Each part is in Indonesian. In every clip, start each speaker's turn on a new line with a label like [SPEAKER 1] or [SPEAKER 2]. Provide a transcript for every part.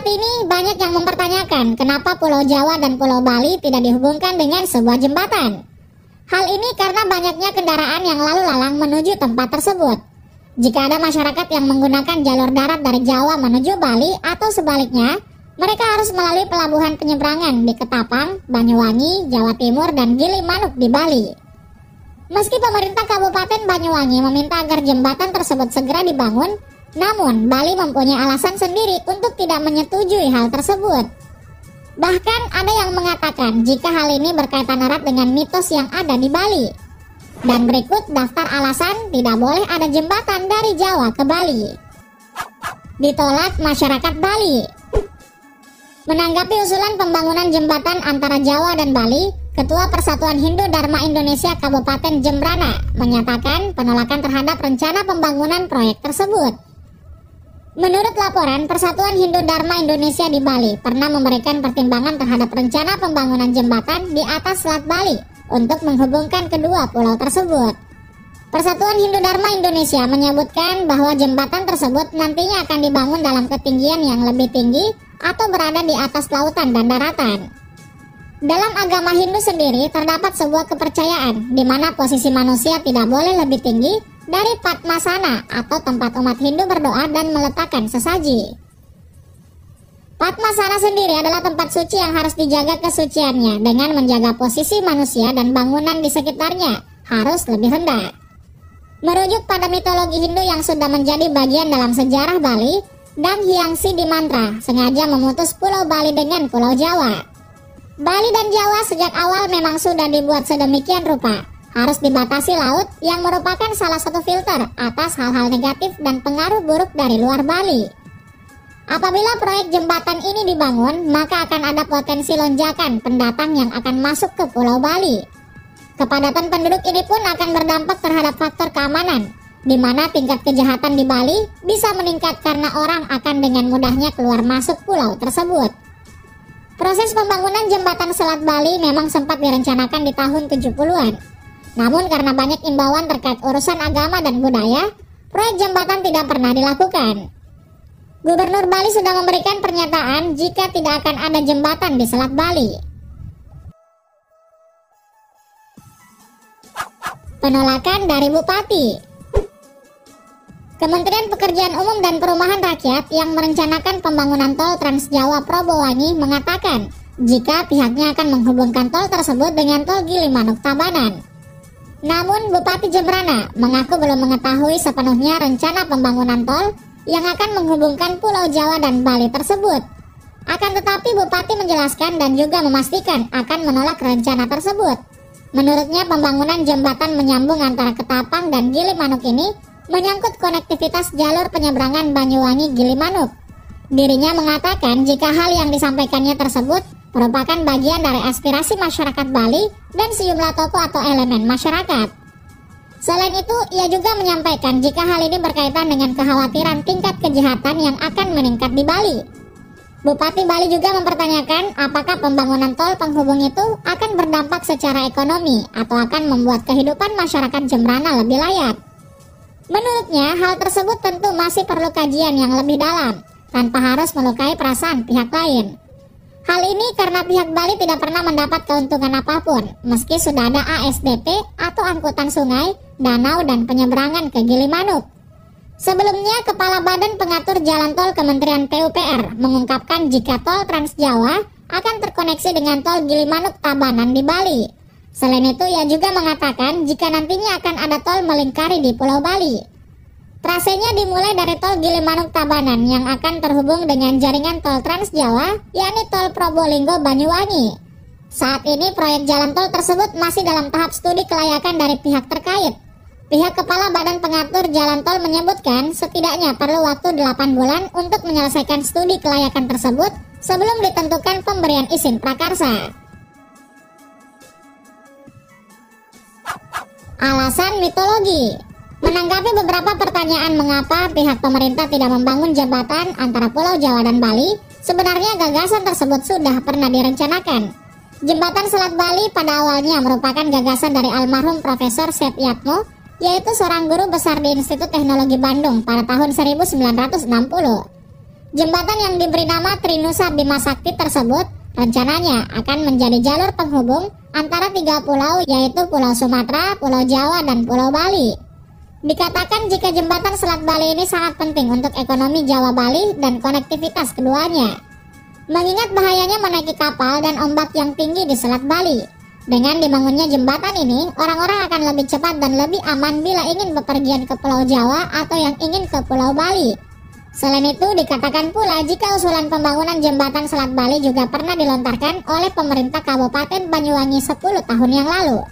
[SPEAKER 1] ini banyak yang mempertanyakan kenapa Pulau Jawa dan Pulau Bali tidak dihubungkan dengan sebuah jembatan. Hal ini karena banyaknya kendaraan yang lalu lalang menuju tempat tersebut. Jika ada masyarakat yang menggunakan jalur darat dari Jawa menuju Bali atau sebaliknya, mereka harus melalui pelabuhan penyeberangan di Ketapang, Banyuwangi, Jawa Timur, dan Gilimanuk di Bali. Meski pemerintah Kabupaten Banyuwangi meminta agar jembatan tersebut segera dibangun, namun Bali mempunyai alasan sendiri untuk tidak menyetujui hal tersebut. Bahkan ada yang mengatakan jika hal ini berkaitan erat dengan mitos yang ada di Bali. Dan berikut daftar alasan tidak boleh ada jembatan dari Jawa ke Bali. Ditolak masyarakat Bali. Menanggapi usulan pembangunan jembatan antara Jawa dan Bali, Ketua Persatuan Hindu Dharma Indonesia Kabupaten Jembrana menyatakan penolakan terhadap rencana pembangunan proyek tersebut. Menurut laporan, Persatuan Hindu Dharma Indonesia di Bali pernah memberikan pertimbangan terhadap rencana pembangunan jembatan di atas Selat Bali untuk menghubungkan kedua pulau tersebut. Persatuan Hindu Dharma Indonesia menyebutkan bahwa jembatan tersebut nantinya akan dibangun dalam ketinggian yang lebih tinggi atau berada di atas lautan dan daratan. Dalam agama Hindu sendiri terdapat sebuah kepercayaan di mana posisi manusia tidak boleh lebih tinggi dari Padmasana atau tempat umat Hindu berdoa dan meletakkan sesaji. Padmasana sendiri adalah tempat suci yang harus dijaga kesuciannya dengan menjaga posisi manusia dan bangunan di sekitarnya harus lebih rendah. Merujuk pada mitologi Hindu yang sudah menjadi bagian dalam sejarah Bali, Dang Hyangsi di mantra sengaja memutus Pulau Bali dengan Pulau Jawa. Bali dan Jawa sejak awal memang sudah dibuat sedemikian rupa. Harus dibatasi laut yang merupakan salah satu filter atas hal-hal negatif dan pengaruh buruk dari luar Bali. Apabila proyek jembatan ini dibangun, maka akan ada potensi lonjakan pendatang yang akan masuk ke Pulau Bali. Kepadatan penduduk ini pun akan berdampak terhadap faktor keamanan, di mana tingkat kejahatan di Bali bisa meningkat karena orang akan dengan mudahnya keluar masuk pulau tersebut. Proses pembangunan jembatan Selat Bali memang sempat direncanakan di tahun 70-an. Namun karena banyak imbauan terkait urusan agama dan budaya, proyek jembatan tidak pernah dilakukan. Gubernur Bali sudah memberikan pernyataan jika tidak akan ada jembatan di Selat Bali. Penolakan dari Bupati. Kementerian Pekerjaan Umum dan Perumahan Rakyat yang merencanakan pembangunan tol Trans Jawa Probowangi mengatakan jika pihaknya akan menghubungkan tol tersebut dengan tol Gilimanuk Tabanan. Namun Bupati Jembrana mengaku belum mengetahui sepenuhnya rencana pembangunan tol yang akan menghubungkan Pulau Jawa dan Bali tersebut. Akan tetapi Bupati menjelaskan dan juga memastikan akan menolak rencana tersebut. Menurutnya pembangunan jembatan menyambung antara Ketapang dan Gilimanuk ini menyangkut konektivitas jalur penyeberangan Banyuwangi-Gilimanuk. Dirinya mengatakan jika hal yang disampaikannya tersebut merupakan bagian dari aspirasi masyarakat Bali dan sejumlah tokoh atau elemen masyarakat. Selain itu, ia juga menyampaikan jika hal ini berkaitan dengan kekhawatiran tingkat kejahatan yang akan meningkat di Bali. Bupati Bali juga mempertanyakan apakah pembangunan tol penghubung itu akan berdampak secara ekonomi atau akan membuat kehidupan masyarakat Jembrana lebih layak. Menurutnya, hal tersebut tentu masih perlu kajian yang lebih dalam, tanpa harus melukai perasaan pihak lain. Hal ini karena pihak Bali tidak pernah mendapat keuntungan apapun, meski sudah ada ASDP atau angkutan sungai, danau, dan penyeberangan ke Gilimanuk. Sebelumnya, Kepala Badan Pengatur Jalan Tol Kementerian PUPR mengungkapkan jika tol Trans Jawa akan terkoneksi dengan tol Gilimanuk Tabanan di Bali. Selain itu, ia juga mengatakan jika nantinya akan ada tol melingkari di Pulau Bali. Trasenya dimulai dari tol Gilimanuk Tabanan yang akan terhubung dengan jaringan tol Trans Jawa, yakni tol Probolinggo-Banyuwangi. Saat ini proyek jalan tol tersebut masih dalam tahap studi kelayakan dari pihak terkait. Pihak Kepala Badan Pengatur Jalan Tol menyebutkan setidaknya perlu waktu 8 bulan untuk menyelesaikan studi kelayakan tersebut sebelum ditentukan pemberian izin prakarsa. Alasan mitologi. Menanggapi beberapa pertanyaan mengapa pihak pemerintah tidak membangun jembatan antara Pulau Jawa dan Bali, sebenarnya gagasan tersebut sudah pernah direncanakan. Jembatan Selat Bali pada awalnya merupakan gagasan dari almarhum Profesor Setyatmo, yaitu seorang guru besar di Institut Teknologi Bandung pada tahun 1960. Jembatan yang diberi nama Trinusa Bima Sakti tersebut rencananya akan menjadi jalur penghubung antara 3 pulau, yaitu Pulau Sumatera, Pulau Jawa, dan Pulau Bali. Dikatakan jika jembatan Selat Bali ini sangat penting untuk ekonomi Jawa Bali dan konektivitas keduanya. Mengingat bahayanya menaiki kapal dan ombak yang tinggi di Selat Bali. Dengan dibangunnya jembatan ini, orang-orang akan lebih cepat dan lebih aman bila ingin bepergian ke Pulau Jawa atau yang ingin ke Pulau Bali. Selain itu, dikatakan pula jika usulan pembangunan jembatan Selat Bali juga pernah dilontarkan oleh pemerintah Kabupaten Banyuwangi 10 tahun yang lalu.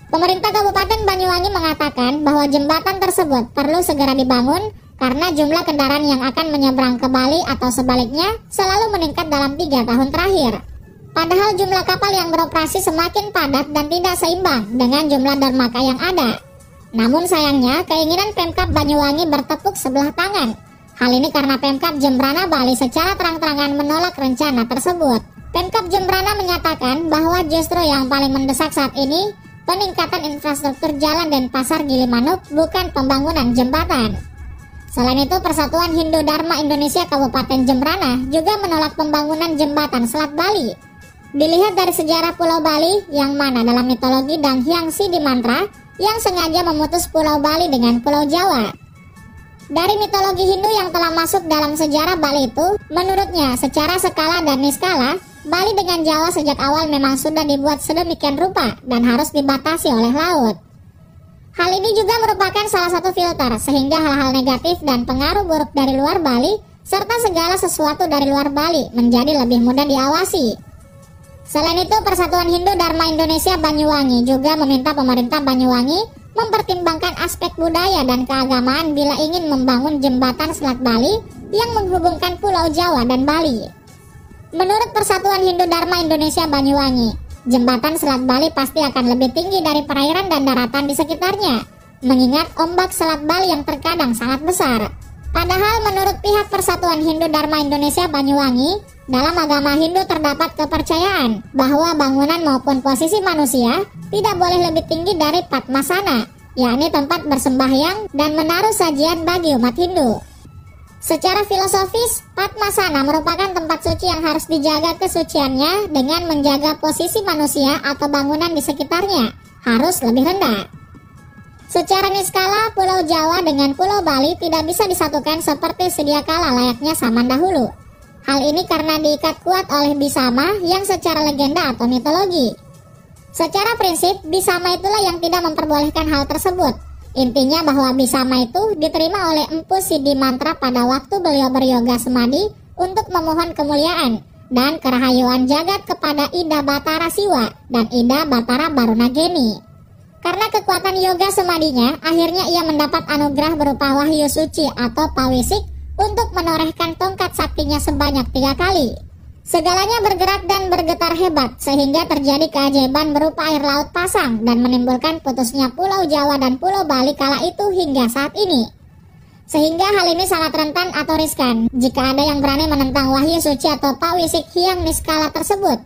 [SPEAKER 1] Pemerintah Kabupaten Banyuwangi mengatakan bahwa jembatan tersebut perlu segera dibangun karena jumlah kendaraan yang akan menyeberang ke Bali atau sebaliknya selalu meningkat dalam 3 tahun terakhir. Padahal jumlah kapal yang beroperasi semakin padat dan tidak seimbang dengan jumlah dermaga yang ada. Namun sayangnya, keinginan Pemkab Banyuwangi bertepuk sebelah tangan. Hal ini karena Pemkab Jembrana Bali secara terang-terangan menolak rencana tersebut. Pemkab Jembrana menyatakan bahwa justru yang paling mendesak saat ini peningkatan infrastruktur jalan dan pasar Gilimanuk, bukan pembangunan jembatan. Selain itu, Persatuan Hindu Dharma Indonesia Kabupaten Jembrana juga menolak pembangunan jembatan Selat Bali. Dilihat dari sejarah Pulau Bali, yang mana dalam mitologi Dang Hyang Sidi Mantra yang sengaja memutus Pulau Bali dengan Pulau Jawa. Dari mitologi Hindu yang telah masuk dalam sejarah Bali itu, menurutnya secara skala dan niskala, Bali dengan Jawa sejak awal memang sudah dibuat sedemikian rupa dan harus dibatasi oleh laut. Hal ini juga merupakan salah satu filter sehingga hal-hal negatif dan pengaruh buruk dari luar Bali serta segala sesuatu dari luar Bali menjadi lebih mudah diawasi. Selain itu, Persatuan Hindu Dharma Indonesia Banyuwangi juga meminta pemerintah Banyuwangi mempertimbangkan aspek budaya dan keagamaan bila ingin membangun jembatan Selat Bali yang menghubungkan Pulau Jawa dan Bali. Menurut Persatuan Hindu Dharma Indonesia Banyuwangi, jembatan Selat Bali pasti akan lebih tinggi dari perairan dan daratan di sekitarnya, mengingat ombak Selat Bali yang terkadang sangat besar. Padahal menurut pihak Persatuan Hindu Dharma Indonesia Banyuwangi, dalam agama Hindu terdapat kepercayaan bahwa bangunan maupun posisi manusia tidak boleh lebih tinggi dari Padmasana, yakni tempat bersembahyang dan menaruh sajian bagi umat Hindu. Secara filosofis, Padmasana merupakan tempat suci yang harus dijaga kesuciannya dengan menjaga posisi manusia atau bangunan di sekitarnya harus lebih rendah. Secara niskala, Pulau Jawa dengan Pulau Bali tidak bisa disatukan seperti sedia kala layaknya zaman dahulu. Hal ini karena diikat kuat oleh Bisama yang secara legenda atau mitologi. Secara prinsip, Bisama itulah yang tidak memperbolehkan hal tersebut. Intinya bahwa Bisama itu diterima oleh Empu Sidi Mantra pada waktu beliau beryoga semadi untuk memohon kemuliaan dan kerahayuan jagat kepada Ida Batara Siwa dan Ida Batara Barunageni. Karena kekuatan yoga semadinya, akhirnya ia mendapat anugerah berupa wahyu suci atau pawisik untuk menorehkan tongkat saktinya sebanyak 3 kali. Segalanya bergerak dan bergetar hebat sehingga terjadi keajaiban berupa air laut pasang dan menimbulkan putusnya Pulau Jawa dan Pulau Bali kala itu hingga saat ini. Sehingga hal ini sangat rentan atau riskan jika ada yang berani menentang wahyu suci atau pawisik hyang niskala tersebut.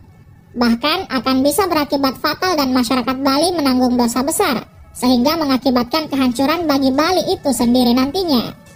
[SPEAKER 1] Bahkan akan bisa berakibat fatal dan masyarakat Bali menanggung dosa besar, sehingga mengakibatkan kehancuran bagi Bali itu sendiri nantinya.